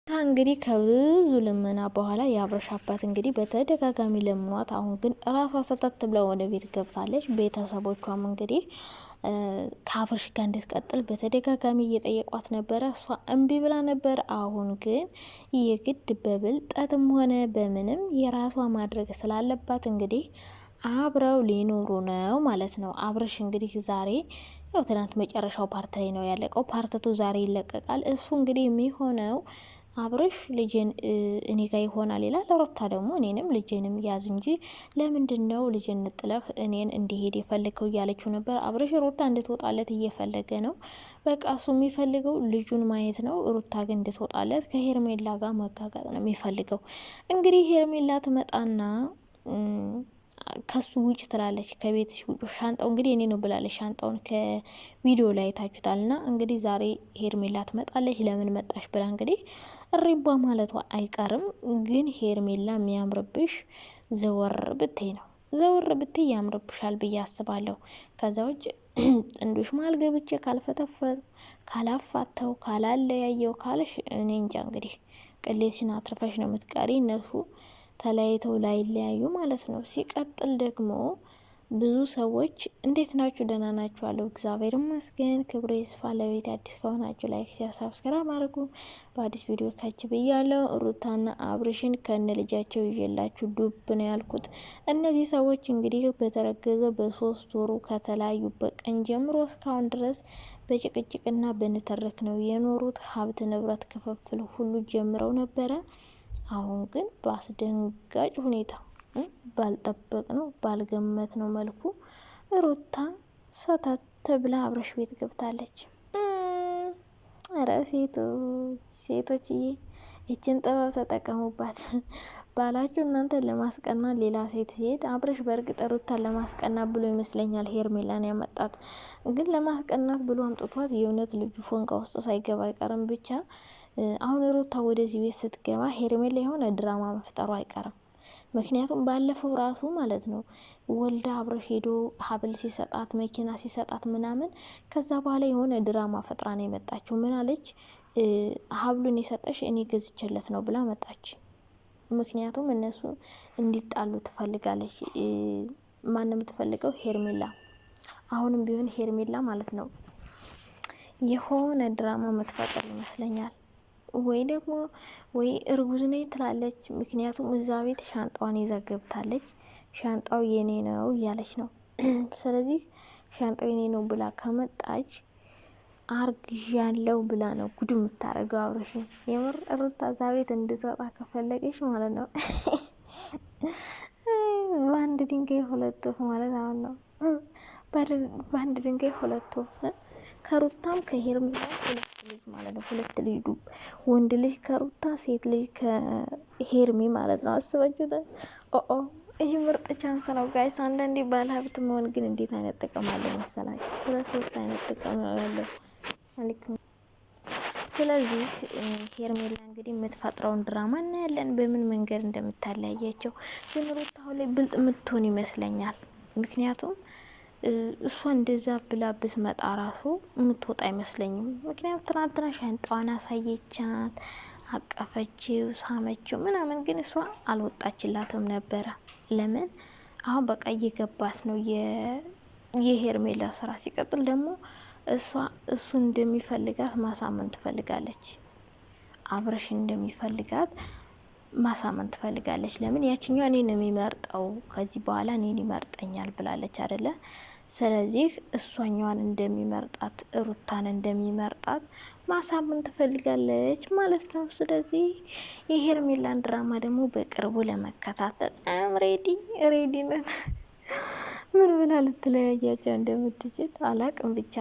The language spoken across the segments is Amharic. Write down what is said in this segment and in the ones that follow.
እንግዲህ ከብዙ ልመና በኋላ የአብርሽ አባት እንግዲህ በተደጋጋሚ ለምኗት፣ አሁን ግን ራሷ ሰተት ብላ ወደ ቤት ገብታለች። ቤተሰቦቿም እንግዲህ ከአብርሽ ጋር እንድትቀጥል በተደጋጋሚ እየጠየቋት ነበረ። እሷ እምቢ ብላ ነበር። አሁን ግን የግድ በብልጠትም ሆነ በምንም የራሷ ማድረግ ስላለባት እንግዲህ አብረው ሊኖሩ ነው ማለት ነው። አብርሽ እንግዲህ ዛሬ ያው ትናንት መጨረሻው ፓርት ላይ ነው ያለቀው። ፓርትቱ ዛሬ ይለቀቃል። እሱ እንግዲህ የሚሆነው አብርሽ ልጅን እኔ ጋር ይሆናል ይላል። ሩታ ደግሞ እኔንም ልጅንም ያዝ እንጂ ለምንድነው ልጅን ጥለህ እኔን እንዲሄድ የፈለገው እያለችው ነበር። አብርሽ ሩታ እንድትወጣለት እየፈለገ ነው። በቃ እሱ የሚፈልገው ልጁን ማየት ነው። ሩታ ግን እንድትወጣለት ከሄርሜላ ጋር መጋጋጥ ነው የሚፈልገው። እንግዲህ ሄርሜላ ትመጣና ከሱ ውጭ ትላለች። ከቤትሽ ውጭ ሻንጣው እንግዲህ እኔ ነው ብላለች። ሻንጣውን ከቪዲዮ ላይ ታችሁታልና እንግዲህ ዛሬ ሄርሜላ ትመጣለች። ለምን መጣሽ ብላ እንግዲህ እሪባ ማለቷ አይቀርም። ግን ሄርሜላ የሚያምርብሽ ዘወር ብትይ ነው። ዘወር ብትይ ያምርብሻል ብዬ አስባለሁ። ከዛ ውጭ ጥንዶች መሀል ገብቼ ካልፈተፈት ካላፋተው ካላለያየው ካለሽ እኔ እንጃ እንግዲህ ቅሌትሽን አትርፈሽ ነው የምትቀሪ። እነሱ ተለያይተው ላይለያዩ ማለት ነው። ሲቀጥል ደግሞ ብዙ ሰዎች እንዴት ናችሁ? ደህና ናችሁ? አለው እግዚአብሔር ይመስገን፣ ክብሩ ይስፋ። ለቤት አዲስ ከሆናችሁ ላይክ፣ ሼር፣ ሰብስክራይብ አድርጉ። በአዲስ ቪዲዮ ካች ብያለሁ። ሩታና አብርሽን ከነ ልጃቸው ይዤላችሁ ዱብ ነው ያልኩት። እነዚህ ሰዎች እንግዲህ በተረገዘ በ3 ወሩ ከተለያዩበት ቀን ጀምሮ እስካሁን ድረስ በጭቅጭቅና በንትርክ ነው የኖሩት። ሀብት ንብረት ክፍፍል ሁሉ ጀምረው ነበረ። አሁን ግን በአስደንጋጭ ሁኔታ ባልጠበቅ ነው ባልገመት ነው መልኩ ሩታ ሰተት ብላ አብርሽ ቤት ገብታለች። አረ ሴቶችዬ ይችን ጥበብ ተጠቀሙባት። ባላችሁ እናንተ ለማስቀና ሌላ ሴት ሲሄድ፣ አብርሽ በእርግጥ ሩታን ለማስቀናት ብሎ ይመስለኛል ሄርሜላን ያመጣት። ግን ለማስቀናት ብሎ አምጥቷት የእውነት ልጁ ፎንቃ ውስጥ ሳይገባ አይቀርም። ብቻ አሁን ሩታ ወደዚህ ቤት ስትገባ ሄርሜላ የሆነ ድራማ መፍጠሩ አይቀርም። ምክንያቱም ባለፈው ራሱ ማለት ነው ወልዳ አብርሽ ሄዶ ሀብል ሲሰጣት መኪና ሲሰጣት ምናምን፣ ከዛ በኋላ የሆነ ድራማ ፈጥራ ነው የመጣችው። ምን አለች? ሀብሉን የሰጠሽ እኔ ገዝቼለት ነው ብላ መጣች። ምክንያቱም እነሱ እንዲጣሉ ትፈልጋለች። ማንም የምትፈልገው ሄርሜላ። አሁንም ቢሆን ሄርሜላ ማለት ነው የሆነ ድራማ የምትፈጥር ይመስለኛል። ወይ ደግሞ ወይ እርጉዝ ነኝ ትላለች። ምክንያቱም እዛ ቤት ሻንጣዋን ይዛ ገብታለች። ሻንጣው የኔ ነው እያለች ነው። ስለዚህ ሻንጣው የኔ ነው ብላ ከመጣች አርግዣለሁ ብላ ነው ጉድ የምታደርገው አብርሽን። የምር ሩታ እዛ ቤት እንድትወጣ ከፈለገች ማለት ነው በአንድ ድንጋይ ሁለት ወፍ ማለት አሁን ነው። በአንድ ድንጋይ ሁለት ወፍ፣ ከሩታም ከሄርሜላ ሁለት ልጅ ማለት ነው። ሁለት ልጅ፣ ወንድ ልጅ ከሩታ ሴት ልጅ ከሄርሜ ማለት ነው። አስባችሁታል? ይህ ምርጥ ቻንስ ነው ጋይስ። አንዳንዴ ባለ ሀብት መሆን ግን እንዴት አይነት ጥቅም አለው መሰላችሁ? 2-3 አይነት ጥቅም ያለው አለይኩም። ስለዚህ ሄርሜላ እንግዲህ የምትፈጥረውን ድራማ እናያለን፣ በምን መንገድ እንደምታለያያቸው። ግን ሩታ አሁን ላይ ብልጥ የምትሆን ይመስለኛል። ምክንያቱም እሷ እንደዛ ብላ ብትመጣ ራሱ የምትወጣ አይመስለኝም። ምክንያቱም ትናንትና ሻንጣዋን አሳየቻት፣ አቀፈችው፣ ሳመችው ምናምን፣ ግን እሷ አልወጣችላትም ነበረ። ለምን? አሁን በቃ እየገባት ነው የሄርሜላ ስራ። ሲቀጥል ደግሞ እሱ እንደሚፈልጋት ማሳመን ትፈልጋለች። አብርሽ እንደሚፈልጋት ማሳመን ትፈልጋለች። ለምን? ያችኛው እኔን የሚመርጠው ከዚህ በኋላ እኔን ይመርጠኛል ብላለች አይደለ? ስለዚህ እሷኛዋን እንደሚመርጣት ሩታን እንደሚመርጣት ማሳመን ትፈልጋለች ማለት ነው። ስለዚህ የሄርሜላን ድራማ ደግሞ በቅርቡ ለመከታተል ሬዲ ነን። ምን ብላ ልትለያያቸው እንደምትችል አላቅም። ብቻ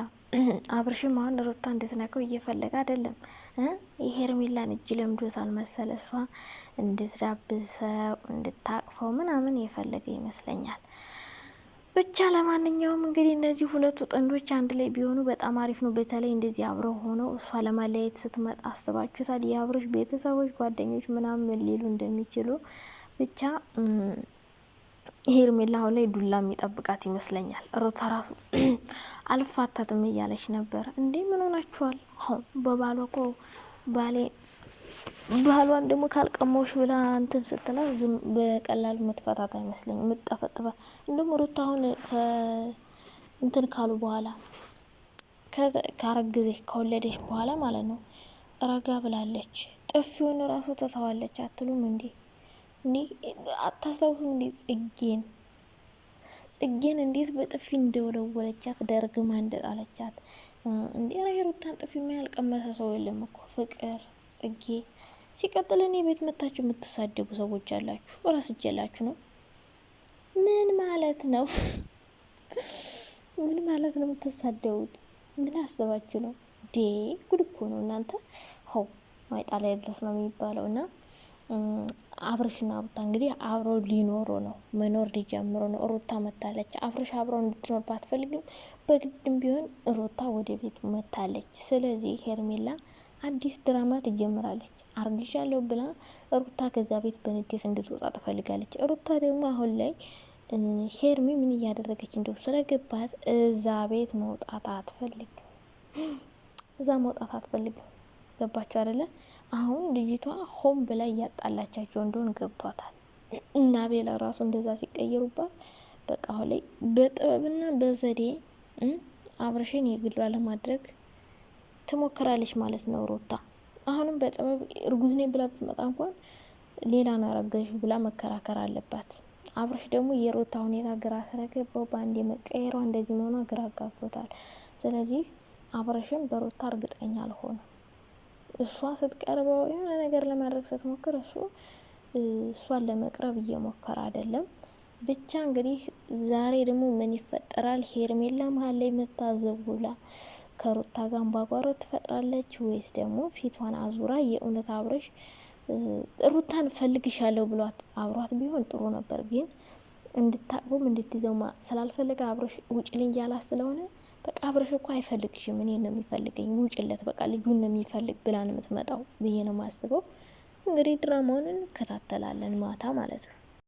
አብርሽም አሁን ሩታ እንድትነቀው እየፈለገ አይደለም። የሄርሜላን እጅ ለምዶታል መሰለ። እሷ እንድትዳብሰው እንድታቅፈው ምናምን የፈለገ ይመስለኛል። ብቻ ለማንኛውም እንግዲህ እነዚህ ሁለቱ ጥንዶች አንድ ላይ ቢሆኑ በጣም አሪፍ ነው። በተለይ እንደዚህ አብረው ሆነው እሷ ለማለያየት ስትመጣ አስባችሁታል? የአብርሽ ቤተሰቦች ጓደኞች ምናምን ሊሉ እንደሚችሉ። ብቻ ሄርሜላ አሁን ላይ ዱላ የሚጠብቃት ይመስለኛል። ሩታ ራሱ አልፋታትም እያለች ነበር። እንዴ ምን ሆናችኋል? በባሏ እኮ ባሌ ባህሏን ደግሞ ካልቀማዎች ብላ እንትን ስትላ ዝም በቀላሉ መጥፋታት አይመስለኝም። ምጣፈጥፋ እንደውም ሩታ አሁን እንትን ካሉ በኋላ ካረገዘች ከወለደች በኋላ ማለት ነው ረጋ ብላለች። ጥፊውን ራሱ ተተዋለች አትሉም እንዴ? አታስታውሱም እንዴ? ጽጌን እንዴት በጥፊ እንደወለወለቻት ደርግማ እንደጣለቻት እንዴ! ሩታን ጥፊ የሚያልቀመሰ ሰው የለም እኮ ፍቅር ጽጌ። ሲቀጥል እኔ ቤት መታችሁ የምትሳደቡ ሰዎች አላችሁ። እረስቼላችሁ ነው። ምን ማለት ነው? ምን ማለት ነው የምትሳደቡት? ምን አስባችሁ ነው? ጉድ እኮ ነው እናንተ። ሆ ማይጣ ላይ ድረስ ነው የሚባለው። እና አብርሽና ሩታ እንግዲህ አብረው ሊኖሩ ነው፣ መኖር ሊጀምሩ ነው። ሩታ መታለች። አብርሽ አብረው እንድትኖር ባትፈልግም በግድም ቢሆን ሩታ ወደ ቤቱ መታለች። ስለዚህ ሄርሜላ አዲስ ድራማ ትጀምራለች። አርግሻለሁ ብላ ሩታ ከዛ ቤት በንዴት እንድትወጣ ትፈልጋለች። ሩታ ደግሞ አሁን ላይ ሄርሚ ምን እያደረገች እንደው ስለገባት እዛ ቤት መውጣት አትፈልግም። እዛ መውጣት አትፈልግም። ገባቸው አይደለ? አሁን ልጅቷ ሆም ብላ እያጣላቻቸው እንደሆን ገብቷታል። እና ቤላ ራሱ እንደዛ ሲቀየሩባት በቃ አሁን ላይ በጥበብና በዘዴ አብርሽን የግሏ ለማድረግ ትሞክራለች ማለት ነው ሩታ። አሁንም በጥበብ እርጉዝ ነኝ ብላ ብትመጣ እንኳን ሌላ ነው ያረገዝሽ ብላ መከራከር አለባት። አብርሽ ደግሞ የሩታ ሁኔታ ግራ ስለገባው በአንድ መቀየሯ እንደዚህ መሆኗ ግራ ጋብቶታል። ስለዚህ አብርሽም በሩታ እርግጠኛ አልሆነም። እሷ ስትቀርበው የሆነ ነገር ለማድረግ ስትሞክር እሷን ለመቅረብ እየሞከረ አይደለም። ብቻ እንግዲህ ዛሬ ደግሞ ምን ይፈጠራል? ሄርሜላ መሀል ላይ መታዘቡላ ከሩታ ጋር ባጓሮ ትፈጥራለች ወይስ ደግሞ ፊቷን አዙራ የእውነት አብርሽ ሩታን ፈልግሻለሁ ብሏት አብሯት ቢሆን ጥሩ ነበር። ግን እንድታቅቡም እንድትይዘው ስላልፈለገ አብርሽ ውጭልኝ ያላት ስለሆነ በቃ አብርሽ እኮ አይፈልግሽም፣ እኔ ነው የሚፈልገኝ፣ ውጭለት በቃ ልጁን ነው የሚፈልግ ብላ ነው የምትመጣው ብዬ ነው ማስበው። እንግዲህ ድራማውን እንከታተላለን ማታ ማለት ነው።